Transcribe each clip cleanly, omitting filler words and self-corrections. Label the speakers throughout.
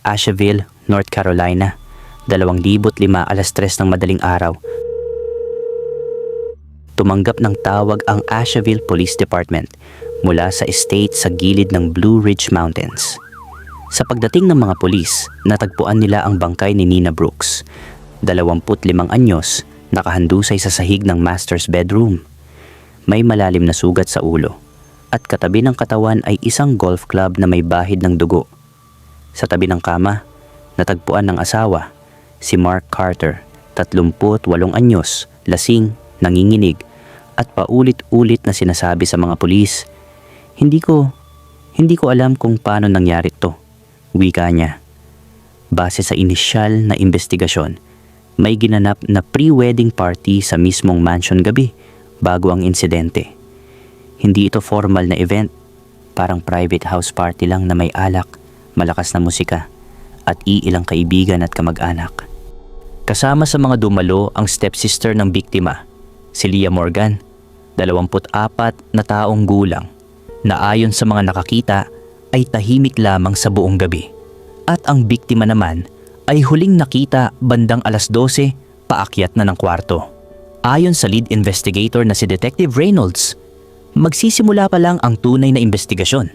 Speaker 1: Asheville, North Carolina, 2005 alas 3 ng madaling araw. Tumanggap ng tawag ang Asheville Police Department mula sa estate sa gilid ng Blue Ridge Mountains. Sa pagdating ng mga pulis, natagpuan nila ang bangkay ni Nina Brooks, 25 anyos, nakahandusay sa sahig ng master's bedroom. May malalim na sugat sa ulo at katabi ng katawan ay isang golf club na may bahid ng dugo. Sa tabi ng kama, natagpuan ng asawa, si Mark Carter, 38 anyos, lasing, nanginginig, at paulit-ulit na sinasabi sa mga pulis, Hindi ko alam kung paano nangyari to, wika niya. Base sa inisyal na investigasyon, may ginanap na pre-wedding party sa mismong mansion gabi bago ang insidente. Hindi ito formal na event, parang private house party lang na may alak, malakas na musika, at iilang kaibigan at kamag-anak. Kasama sa mga dumalo ang stepsister ng biktima, si Leah Morgan, 24 na taong gulang, na ayon sa mga nakakita ay tahimik lamang sa buong gabi. At ang biktima naman ay huling nakita bandang alas 12 paakyat na ng kwarto. Ayon sa lead investigator na si Detective Reynolds, magsisimula pa lang ang tunay na investigasyon.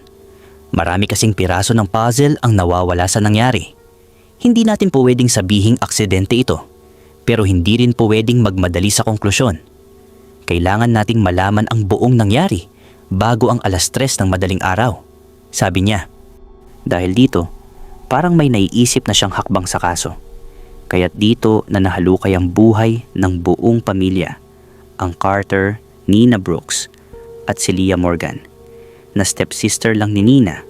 Speaker 1: Marami kasing piraso ng puzzle ang nawawala sa nangyari. Hindi natin po pwedeng sabihing aksidente ito, pero hindi rin po pwedeng magmadali sa konklusyon. Kailangan nating malaman ang buong nangyari bago ang alas 3 ng madaling araw, sabi niya. Dahil dito, parang may naiisip na siyang hakbang sa kaso. Kaya't dito na nahalukay ang buhay ng buong pamilya, ang Carter, Nina Brooks, at si Leah Morgan, na stepsister lang ni Nina.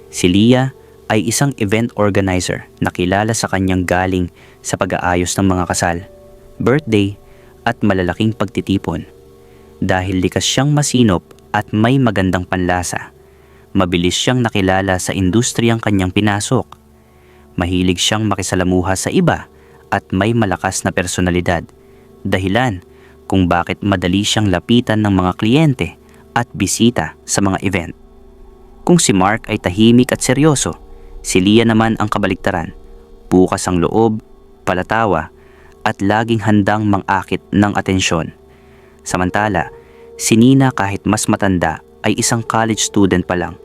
Speaker 1: Si Leah ay isang event organizer na kilala sa kanyang galing sa pag-aayos ng mga kasal, birthday, at malalaking pagtitipon. Dahil likas siyang masinop at may magandang panlasa, mabilis siyang nakilala sa industriyang kanyang pinasok. Mahilig siyang makisalamuha sa iba at may malakas na personalidad, dahilan kung bakit madali siyang lapitan ng mga kliyente at bisita sa mga event. Kung si Mark ay tahimik at seryoso, si Leah naman ang kabaligtaran, bukas ang loob, palatawa, at laging handang mangakit ng atensyon. Samantala, si Nina kahit mas matanda ay isang college student pa lang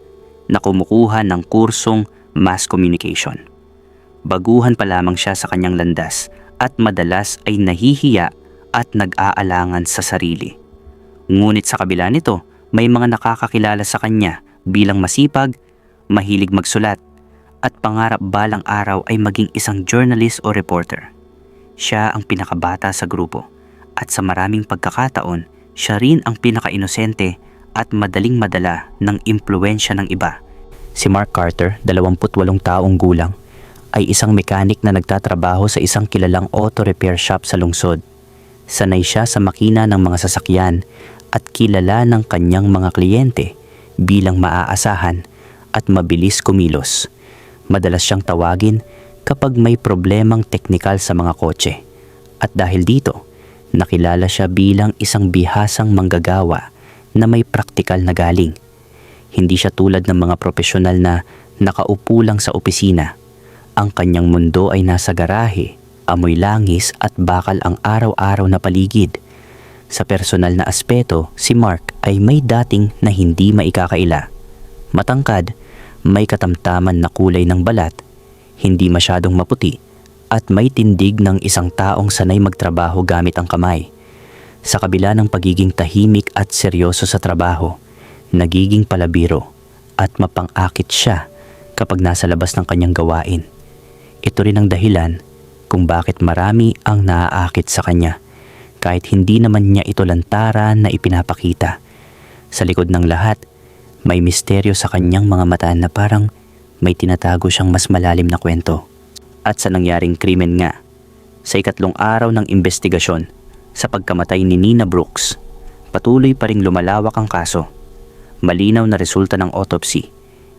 Speaker 1: na kumukuha ng kursong mass communication. Baguhan pa lamang siya sa kanyang landas at madalas ay nahihiya at nag-aalangan sa sarili. Ngunit sa kabila nito, may mga nakakakilala sa kanya bilang masipag, mahilig magsulat, at pangarap balang araw ay maging isang journalist o reporter. Siya ang pinakabata sa grupo at sa maraming pagkakataon, siya rin ang pinaka-inosente at madaling madala ng impluwensya ng iba. Si Mark Carter, 28 taong gulang, ay isang mekanik na nagtatrabaho sa isang kilalang auto repair shop sa lungsod. Sanay siya sa makina ng mga sasakyan at kilala ng kanyang mga kliyente bilang maaasahan at mabilis kumilos. Madalas siyang tawagin kapag may problemang teknikal sa mga kotse. At dahil dito, nakilala siya bilang isang bihasang manggagawa na may praktikal na galing. Hindi siya tulad ng mga profesional na nakaupo lang sa opisina. Ang kanyang mundo ay nasa garahe, amoy langis at bakal ang araw-araw na paligid. Sa personal na aspeto, si Mark ay may dating na hindi maikakaila. Matangkad, may katamtaman na kulay ng balat, hindi masyadong maputi, at may tindig ng isang taong sanay magtrabaho gamit ang kamay. Sa kabila ng pagiging tahimik at seryoso sa trabaho, nagiging palabiro at mapang-akit siya kapag nasa labas ng kanyang gawain. Ito rin ang dahilan kung bakit marami ang naaakit sa kanya, kahit hindi naman niya ito lantaran na ipinapakita. Sa likod ng lahat, may misteryo sa kanyang mga mata na parang may tinatago siyang mas malalim na kwento. At sa nangyaring krimen nga, sa ikatlong araw ng investigasyon sa pagkamatay ni Nina Brooks, patuloy pa ring lumalawak ang kaso. Malinaw na resulta ng autopsy,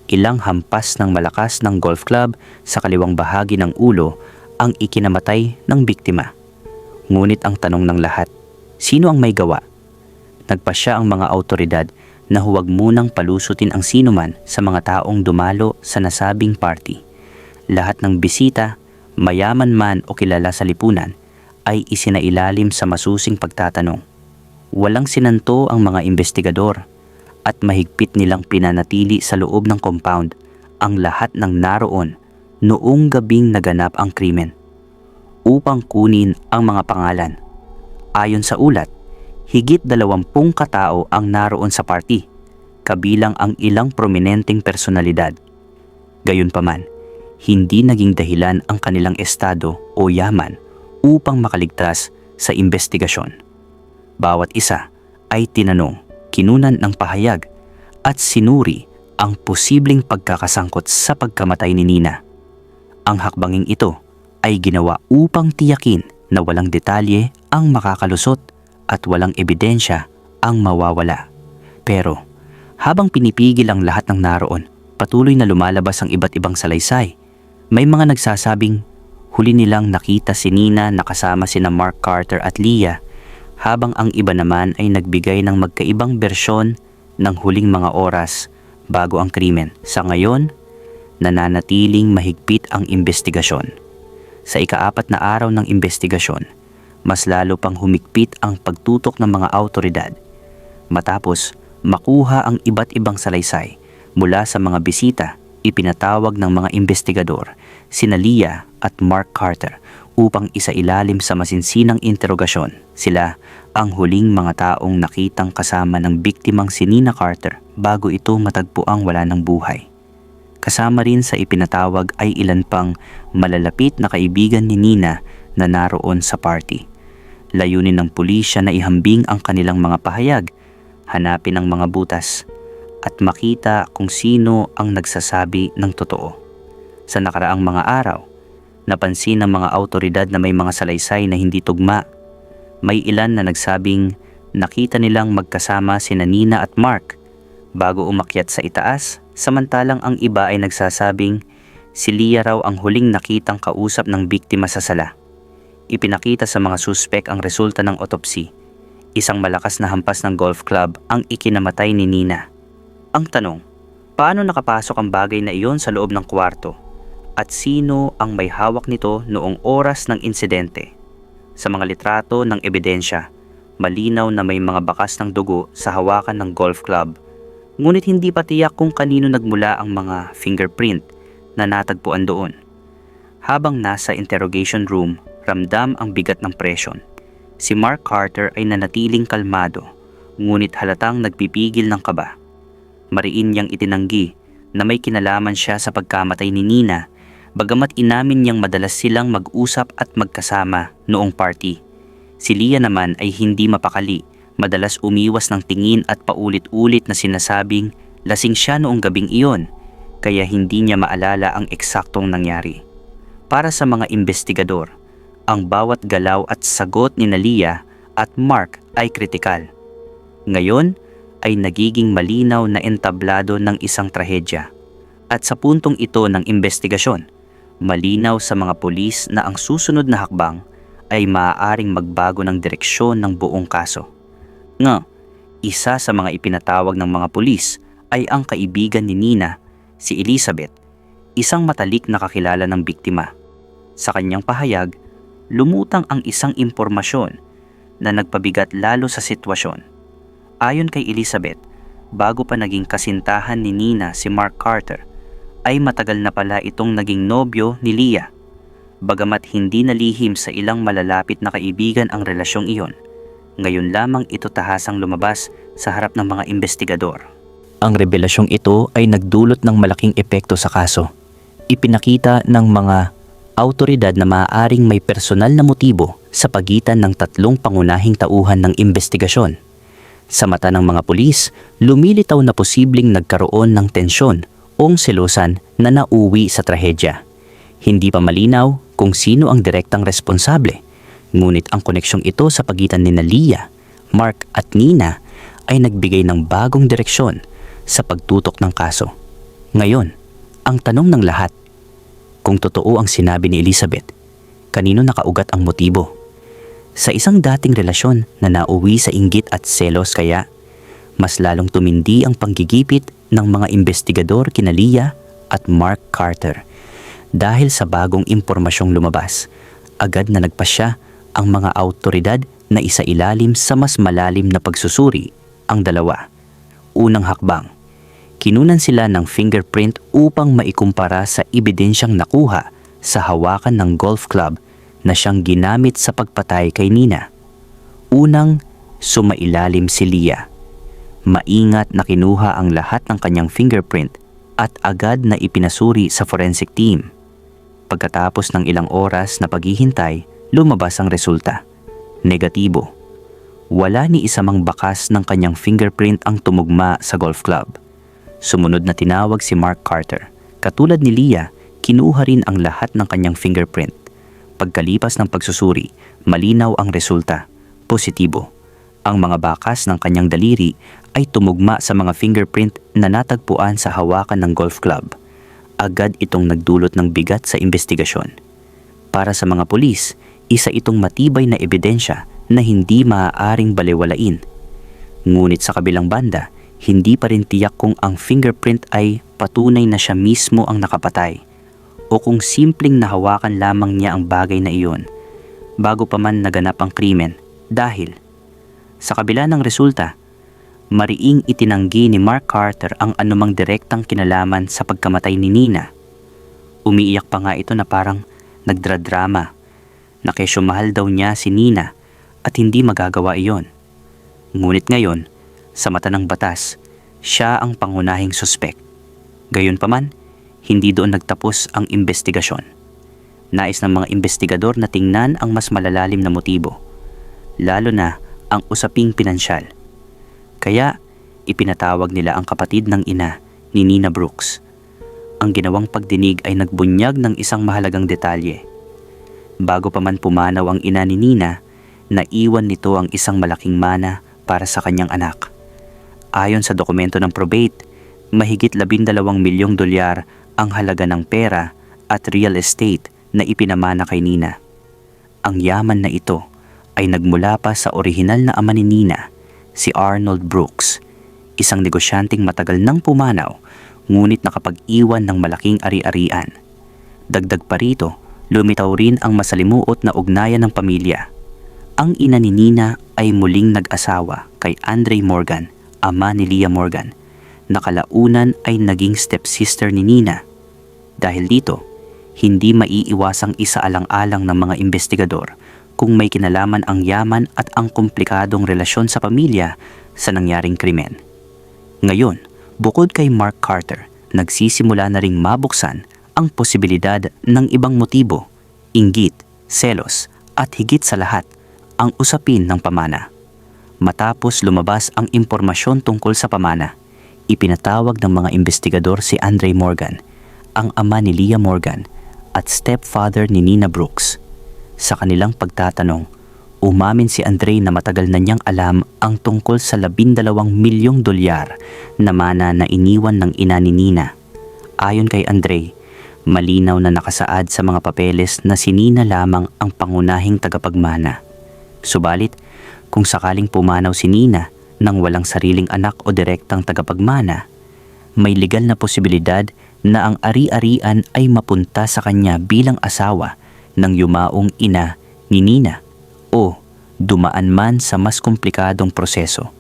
Speaker 1: ilang hampas ng malakas ng golf club sa kaliwang bahagi ng ulo ang ikinamatay ng biktima. Ngunit ang tanong ng lahat, sino ang may gawa? Nagpasya ang mga awtoridad na huwag munang palusutin ang sinuman sa mga taong dumalo sa nasabing party. Lahat ng bisita, mayaman man o kilala sa lipunan, ay isinailalim sa masusing pagtatanong. Walang sinanto ang mga investigador at mahigpit nilang pinanatili sa loob ng compound ang lahat ng naroon noong gabing naganap ang krimen upang kunin ang mga pangalan. Ayon sa ulat, higit 20 katao ang naroon sa party, kabilang ang ilang prominenteng personalidad. Gayunpaman, hindi naging dahilan ang kanilang estado o yaman upang makaligtas sa investigasyon. Bawat isa ay tinanong, kinunan ng pahayag at sinuri ang posibleng pagkakasangkot sa pagkamatay ni Nina. Ang hakbanging ito ay ginawa upang tiyakin na walang detalye ang makakalusot at walang ebidensya ang mawawala. Pero habang pinipigil ang lahat ng naroon, patuloy na lumalabas ang iba't ibang salaysay. May mga nagsasabing huli nilang nakita si Nina na kasama sina Mark Carter at Leah, habang ang iba naman ay nagbigay ng magkaibang bersyon ng huling mga oras bago ang krimen. Sa ngayon, nananatiling mahigpit ang investigasyon. Sa ika-4 na araw ng investigasyon, mas lalo pang humigpit ang pagtutok ng mga awtoridad. Matapos makuha ang iba't ibang salaysay mula sa mga bisita, ipinatawag ng mga investigador sina Leah at Mark Carter upang isailalim sa masinsinang interogasyon. Sila ang huling mga taong nakitang kasama ng biktimang si Nina Carter bago ito matagpuang wala ng buhay. Kasama rin sa ipinatawag ay ilan pang malalapit na kaibigan ni Nina na naroon sa party. Layunin ng pulisya na ihambing ang kanilang mga pahayag, hanapin ang mga butas, at makita kung sino ang nagsasabi ng totoo. Sa nakaraang mga araw, napansin ng mga awtoridad na may mga salaysay na hindi tugma. May ilan na nagsabing nakita nilang magkasama sina Nina at Mark bago umakyat sa itaas, samantalang ang iba ay nagsasabing si Leah raw ang huling nakitang kausap ng biktima sa sala. Ipinakita sa mga suspek ang resulta ng autopsy. Isang malakas na hampas ng golf club ang ikinamatay ni Nina. Ang tanong, paano nakapasok ang bagay na iyon sa loob ng kwarto? At sino ang may hawak nito noong oras ng insidente? Sa mga litrato ng ebidensya, malinaw na may mga bakas ng dugo sa hawakan ng golf club. Ngunit hindi pa tiyak kung kanino nagmula ang mga fingerprint na natagpuan doon. Habang nasa interrogation room, ramdam ang bigat ng presyon. Si Mark Carter ay nanatiling kalmado, ngunit halatang nagpipigil ng kaba. Mariin niyang itinanggi na may kinalaman siya sa pagkamatay ni Nina, bagamat inamin niyang madalas silang mag-usap at magkasama noong party. Si Leah naman ay hindi mapakali, madalas umiwas ng tingin at paulit-ulit na sinasabing lasing siya noong gabing iyon, kaya hindi niya maalala ang eksaktong nangyari. Para sa mga investigador, ang bawat galaw at sagot ni Leah at Mark ay kritikal. Ngayon ay nagiging malinaw na entablado ng isang trahedya. At sa puntong ito ng investigasyon, malinaw sa mga pulis na ang susunod na hakbang ay maaaring magbago ng direksyon ng buong kaso. Isa sa mga ipinatawag ng mga pulis ay ang kaibigan ni Nina, si Elizabeth, isang matalik na kakilala ng biktima. Sa kanyang pahayag, lumutang ang isang impormasyon na nagpabigat lalo sa sitwasyon. Ayon kay Elizabeth, bago pa naging kasintahan ni Nina si Mark Carter, ay matagal na pala itong naging nobyo ni Leah. Bagamat hindi nalihim sa ilang malalapit na kaibigan ang relasyong iyon, ngayon lamang ito tahasang lumabas sa harap ng mga investigador. Ang revelasyong ito ay nagdulot ng malaking epekto sa kaso. Ipinakita ng mga awtoridad na maaaring may personal na motibo sa pagitan ng 3 pangunahing tauhan ng investigasyon. Sa mata ng mga pulis, lumilitaw na posibleng nagkaroon ng tensyon o selosan na nauwi sa trahedya. Hindi pa malinaw kung sino ang direktang responsable, ngunit ang koneksyong ito sa pagitan ni Leah, Mark at Nina ay nagbigay ng bagong direksyon sa pagtutok ng kaso. Ngayon, ang tanong ng lahat, kung totoo ang sinabi ni Elizabeth, kanino nakaugat ang motibo? Sa isang dating relasyon na nauwi sa inggit at selos kaya, mas lalong tumindi ang panggigipit ng mga investigador kina Leah at Mark Carter. Dahil sa bagong impormasyong lumabas, agad na nagpasya ang mga autoridad na isailalim sa mas malalim na pagsusuri ang dalawa. Unang hakbang, kinunan sila ng fingerprint upang maikumpara sa ebidensyang nakuha sa hawakan ng golf club na siyang ginamit sa pagpatay kay Nina. Unang, sumailalim si Leah. Maingat na kinuha ang lahat ng kanyang fingerprint at agad na ipinasuri sa forensic team. Pagkatapos ng ilang oras na paghihintay, lumabas ang resulta. Negatibo. Wala ni isa mang bakas ng kanyang fingerprint ang tumugma sa golf club. Sumunod na tinawag si Mark Carter. Katulad ni Leah, kinuha rin ang lahat ng kanyang fingerprint. Pagkalipas ng pagsusuri, malinaw ang resulta. Positibo. Ang mga bakas ng kanyang daliri ay tumugma sa mga fingerprint na natagpuan sa hawakan ng golf club. Agad itong nagdulot ng bigat sa investigasyon. Para sa mga pulis, isa itong matibay na ebidensya na hindi maaaring balewalain. Ngunit sa kabilang banda, hindi pa rin tiyak kung ang fingerprint ay patunay na siya mismo ang nakapatay o kung simpleng nahawakan lamang niya ang bagay na iyon bago pa man naganap ang krimen. Dahil sa kabila ng resulta, mariing itinanggi ni Mark Carter ang anumang direktang kinalaman sa pagkamatay ni Nina. Umiiyak pa nga ito na parang nagdradrama na kesyo mahal daw niya si Nina at hindi magagawa iyon. Ngunit ngayon, sa mata ng batas, siya ang pangunahing suspek. Gayunpaman, hindi doon nagtapos ang investigasyon. Nais ng mga investigador na tingnan ang mas malalalim na motibo, lalo na ang usaping pinansyal. Kaya, ipinatawag nila ang kapatid ng ina ni Nina Brooks. Ang ginawang pagdinig ay nagbunyag ng isang mahalagang detalye. Bago pa man pumanaw ang ina ni Nina, naiwan nito ang isang malaking mana para sa kanyang anak. Ayon sa dokumento ng probate, mahigit $12 milyong ang halaga ng pera at real estate na ipinamana kay Nina. Ang yaman na ito ay nagmula pa sa orihinal na ama ni Nina, si Arnold Brooks, isang negosyanteng matagal nang pumanaw ngunit nakapag-iwan ng malaking ari-arian. Dagdag pa rito, lumitaw rin ang masalimuot na ugnayan ng pamilya. Ang ina ni Nina ay muling nag-asawa kay Andre Morgan, ama ni Leah Morgan, na kalaunan ay naging stepsister ni Nina. Dahil dito, hindi maiiwasang isaalang-alang ng mga investigador kung may kinalaman ang yaman at ang komplikadong relasyon sa pamilya sa nangyaring krimen. Ngayon, bukod kay Mark Carter, nagsisimula na ring mabuksan ang posibilidad ng ibang motibo, inggit, selos at higit sa lahat, ang usapin ng pamana. Matapos lumabas ang impormasyon tungkol sa pamana, ipinatawag ng mga investigador si Andre Morgan, ang ama ni Leah Morgan at stepfather ni Nina Brooks. Sa kanilang pagtatanong, umamin si Andre na matagal na niyang alam ang tungkol sa $12 milyong na mana na iniwan ng ina ni Nina. Ayon kay Andre, malinaw na nakasaad sa mga papeles na si Nina lamang ang pangunahing tagapagmana. Subalit, kung sakaling pumanaw si Nina nang walang sariling anak o direktang tagapagmana, may legal na posibilidad na ang ari-arian ay mapunta sa kanya bilang asawa ng yumaong ina ni Nina o dumaan man sa mas komplikadong proseso,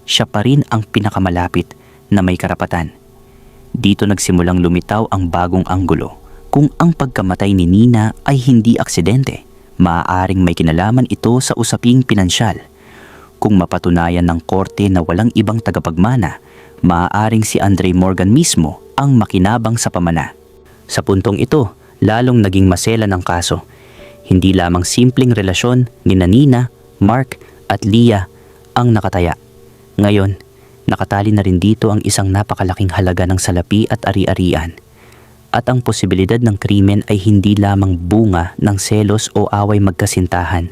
Speaker 1: siya pa rin ang pinakamalapit na may karapatan. Dito nagsimulang lumitaw ang bagong anggulo. Kung ang pagkamatay ni Nina ay hindi aksidente, maaaring may kinalaman ito sa usaping pinansyal. Kung mapatunayan ng korte na walang ibang tagapagmana, maaaring si Andre Morgan mismo ang makinabang sa pamana. Sa puntong ito, lalong naging masela ng kaso. Hindi lamang simpleng relasyon ni Nina, Mark at Leah ang nakataya. Ngayon, nakatali na rin dito ang isang napakalaking halaga ng salapi at ari-arian. At ang posibilidad ng krimen ay hindi lamang bunga ng selos o away magkasintahan,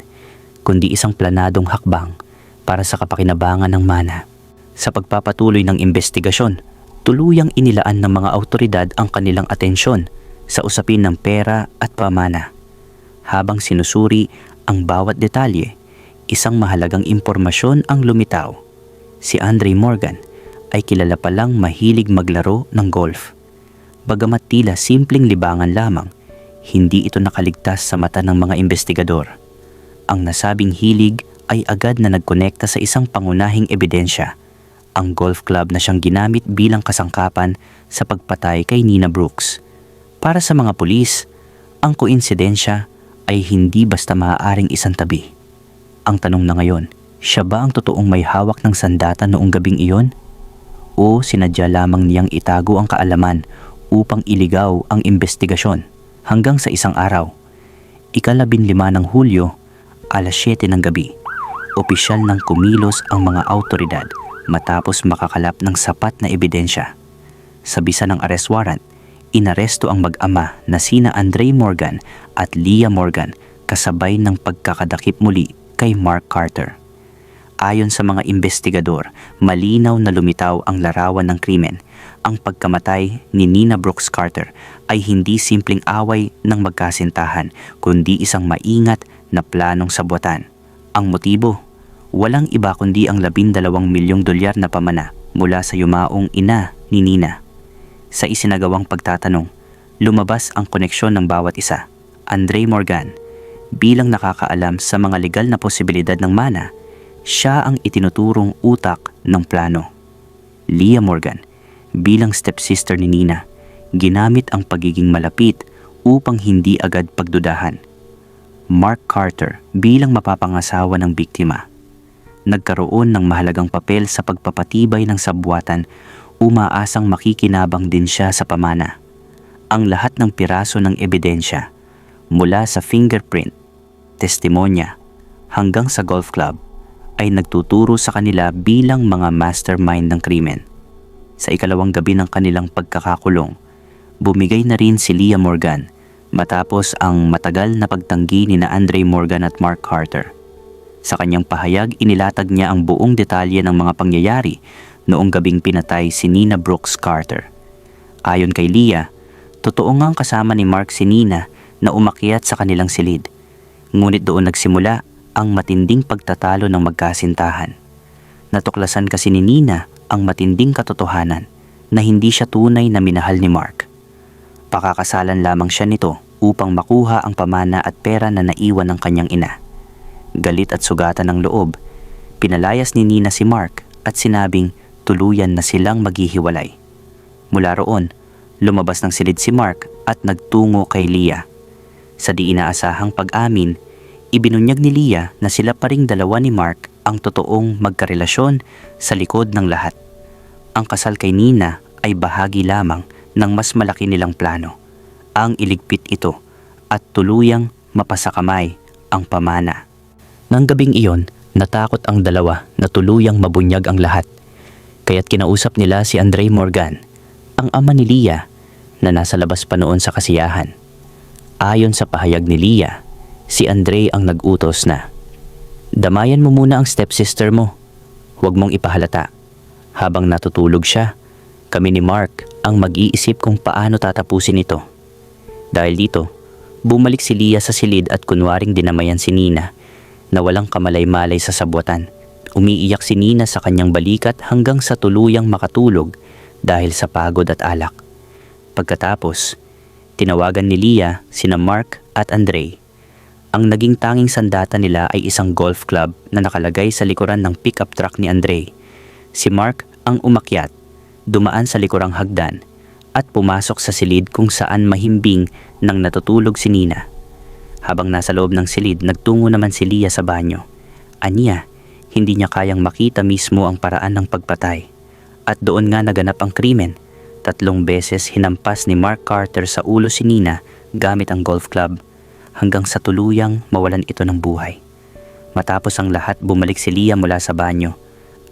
Speaker 1: kundi isang planadong hakbang para sa kapakinabangan ng mana. Sa pagpapatuloy ng investigasyon, tuluyang inilaan ng mga awtoridad ang kanilang atensyon sa usapin ng pera at pamana. Habang sinusuri ang bawat detalye, isang mahalagang impormasyon ang lumitaw. Si Andre Morgan ay kilala palang mahilig maglaro ng golf. Bagamat tila simpleng libangan lamang, hindi ito nakaligtas sa mata ng mga investigador. Ang nasabing hilig ay agad na nagkonekta sa isang pangunahing ebidensya, ang golf club na siyang ginamit bilang kasangkapan sa pagpatay kay Nina Brooks. Para sa mga pulis, ang koinsidensya ay hindi basta maaaring isantabi. Ang tanong na ngayon, siya ba ang totoong may hawak ng sandata noong gabing iyon? O sinadya lamang niyang itago ang kaalaman upang iligaw ang investigasyon hanggang sa isang araw, ika-15 ng Hulyo, alas 7 ng gabi, opisyal nang kumilos ang mga awtoridad matapos makakalap ng sapat na ebidensya. Sa bisa ng arrest warrant, inaresto ang mag-ama na sina Andre Morgan at Leah Morgan kasabay ng pagkakadakip muli kay Mark Carter. Ayon sa mga investigador, malinaw na lumitaw ang larawan ng krimen. Ang pagkamatay ni Nina Brooks Carter ay hindi simpleng away ng magkasintahan, kundi isang maingat na planong sabwatan. Ang motibo, walang iba kundi ang $12 milyong na pamana mula sa yumaong ina ni Nina. Sa isinagawang pagtatanong, lumabas ang koneksyon ng bawat isa. Andre Morgan, bilang nakakaalam sa mga legal na posibilidad ng mana, siya ang itinuturong utak ng plano. Leah Morgan, bilang stepsister ni Nina, ginamit ang pagiging malapit upang hindi agad pagdudahan. Mark Carter, bilang mapapangasawa ng biktima, nagkaroon ng mahalagang papel sa pagpapatibay ng sabwatan, umaasang makikinabang din siya sa pamana. Ang lahat ng piraso ng ebidensya, mula sa fingerprint, testimonya, hanggang sa golf club, ay nagtuturo sa kanila bilang mga mastermind ng krimen. Sa ikalawang gabi ng kanilang pagkakakulong, bumigay na rin si Leah Morgan matapos ang matagal na pagtanggi ni na Andre Morgan at Mark Carter. Sa kanyang pahayag, inilatag niya ang buong detalye ng mga pangyayari noong gabing pinatay si Nina Brooks Carter. Ayon kay Leah, totoo ngang kasama ni Mark si Nina na umakyat sa kanilang silid. Ngunit doon nagsimula ang matinding pagtatalo ng magkasintahan. Natuklasan kasi ni Nina ang matinding katotohanan na hindi siya tunay na minahal ni Mark. Pakakasalan lamang siya nito upang makuha ang pamana at pera na naiwan ng kanyang ina. Galit at sugatan ng loob, pinalayas ni Nina si Mark at sinabing tuluyan na silang maghihiwalay. Mula roon, lumabas ng silid si Mark at nagtungo kay Leah. Sa di inaasahang pag-amin, ibinunyag ni Leah na sila pa ring dalawa ni Mark ang totoong magkarelasyon sa likod ng lahat. Ang kasal kay Nina ay bahagi lamang ng mas malaki nilang plano, ang iligpit ito at tuluyang mapasakamay ang pamana. Nang gabing iyon, natakot ang dalawa na tuluyang mabunyag ang lahat. Kaya't kinausap nila si Andre Morgan, ang ama ni Leah, na nasa labas pa noon sa kasiyahan. Ayon sa pahayag ni Leah, si Andre ang nag-utos na, "Damayan mo muna ang stepsister mo. Huwag mong ipahalata. Habang natutulog siya, kami ni Mark ang mag-iisip kung paano tatapusin ito." Dahil dito, bumalik si Leah sa silid at kunwaring dinamayan si Nina na walang kamalay-malay sa sabwatan. Umiiyak si Nina sa kanyang balikat hanggang sa tuluyang makatulog dahil sa pagod at alak. Pagkatapos, tinawagan ni Leah sina Mark at Andre. Ang naging tanging sandata nila ay isang golf club na nakalagay sa likuran ng pickup truck ni Andre. Si Mark ang umakyat, dumaan sa likurang hagdan at pumasok sa silid kung saan mahimbing nang natutulog si Nina. Habang nasa loob ng silid, nagtungo naman si Leah sa banyo. Aniya, hindi niya kayang makita mismo ang paraan ng pagpatay. At doon nga naganap ang krimen. 3 beses hinampas ni Mark Carter sa ulo si Nina gamit ang golf club hanggang sa tuluyang mawalan ito ng buhay. Matapos ang lahat, bumalik si Leah mula sa banyo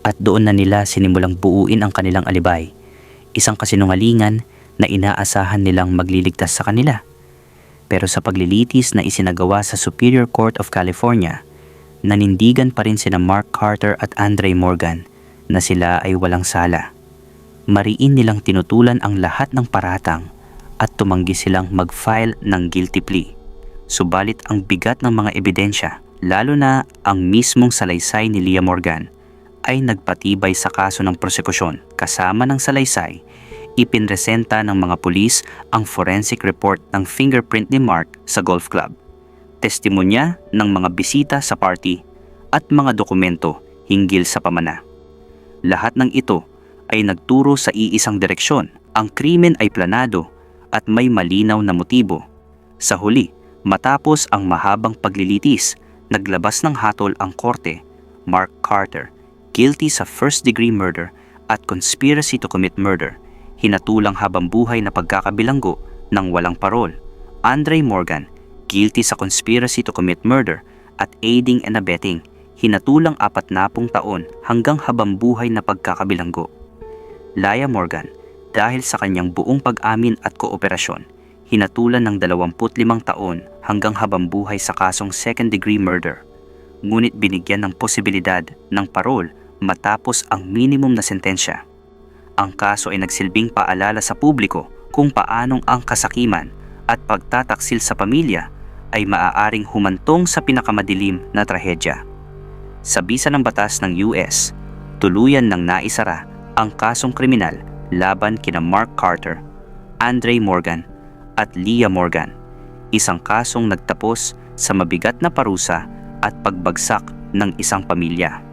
Speaker 1: at doon na nila sinimulang buuin ang kanilang alibay. Isang kasinungalingan na inaasahan nilang magliligtas sa kanila. Pero sa paglilitis na isinagawa sa Superior Court of California, nanindigan pa rin sina Mark Carter at Andre Morgan na sila ay walang sala. Mariin nilang tinutulan ang lahat ng paratang at tumanggi silang mag-file ng guilty plea. Subalit ang bigat ng mga ebidensya, lalo na ang mismong salaysay ni Leah Morgan, ay nagpatibay sa kaso ng prosekusyon. Kasama ng salaysay, ipinresenta ng mga pulis ang forensic report ng fingerprint ni Mark sa golf club, testimonya ng mga bisita sa party, at mga dokumento hinggil sa pamana. Lahat ng ito ay nagturo sa iisang direksyon. Ang krimen ay planado at may malinaw na motibo. Sa huli, matapos ang mahabang paglilitis, naglabas ng hatol ang korte. Mark Carter, guilty sa first-degree murder at conspiracy to commit murder, hinatulang habambuhay na pagkakabilanggo ng walang parol. Andre Morgan, guilty sa conspiracy to commit murder at aiding and abetting, hinatulang 40 taon hanggang habambuhay na pagkakabilanggo. Laya Morgan, dahil sa kanyang buong pag-amin at kooperasyon, hinatulan ng 25 taon hanggang habambuhay sa kasong second-degree murder. Ngunit binigyan ng posibilidad ng parol matapos ang minimum na sentensya. Ang kaso ay nagsilbing paalala sa publiko kung paanong ang kasakiman at pagtataksil sa pamilya ay maaaring humantong sa pinakamadilim na trahedya. Sa bisa ng batas ng US, tuluyan nang naisara ang kasong kriminal laban kina Mark Carter, Andre Morgan at Leah Morgan, isang kasong nagtapos sa mabigat na parusa at pagbagsak ng isang pamilya.